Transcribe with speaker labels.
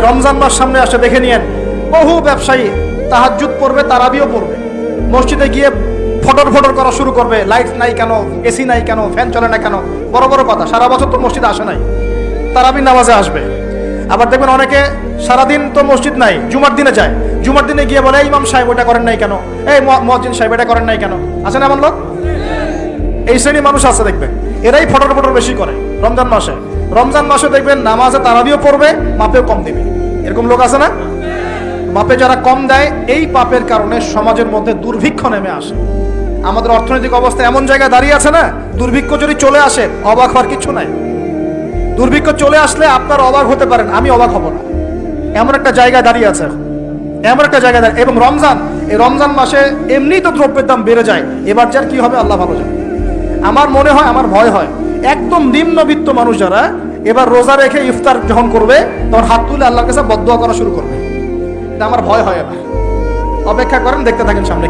Speaker 1: রমজান মাস সামনে আসে, দেখে নিয়েন বহু ব্যবসায়ী তাহাজ্জুদ পড়বে, তারাবিও পড়বে, মসজিদে গিয়ে ফটর ফটর করা শুরু করবে, লাইট নাই কেন, এসি নাই কেন, ফ্যান চলে না কেন, বড় বড় কথা। সারা বছর তো মসজিদে আসে নাই, তারাবি নামাজে আসবে। আবার দেখবেন অনেকে সারাদিন তো মসজিদ নাই, জুমার দিনে যায়, জুমার দিনে গিয়ে বলে ইমাম সাহেব ওটা করেন নাই কেন, এই মুয়াজ্জিন সাহেব এটা করেন নাই কেন। আছে না এমন লোক? এই শ্রেণীর মানুষ আছে দেখবেন, এরাই ফটর ফটর বেশি করে রমজান মাসে। রমজান মাসে দেখবেন নামাজে তারাবিও পড়বে, মাপেও কম দিবে। এরকম লোক আছে না? মাপে যারা কম দেয়, এই পাপের কারণে সমাজের মধ্যে দুর্ভিক্ষ নেমে আসে। আমাদের অর্থনৈতিক অবস্থা এমন জায়গায় দাঁড়িয়ে আছে না, দুর্ভিক্ষ যদি চলে আসে অবাক হওয়ার কিছু নাই। দুর্ভিক্ষ চলে আসলে আপনার অবাক হতে পারেন, আমি অবাক হব না। এমন একটা জায়গায় দাঁড়িয়ে আছে, এমন একটা জায়গায় দাঁড়িয়ে। এবং রমজান, এই রমজান মাসে এমনি তো দ্রব্যের দাম বেড়ে যায়, এবার যার কি হবে আল্লাহ ভালো জানে। আমার মনে হয়, আমার ভয় হয়, একদম নিম্নবিত্ত মানুষ যারা এবার রোজা রেখে ইফতার যখন করবে তখন হাত তুলে আল্লাহর কাছে বদদোয়া করা শুরু করবে। এটা আমার ভয় হয়। এবার অপেক্ষা করেন, দেখতে থাকেন সামনে।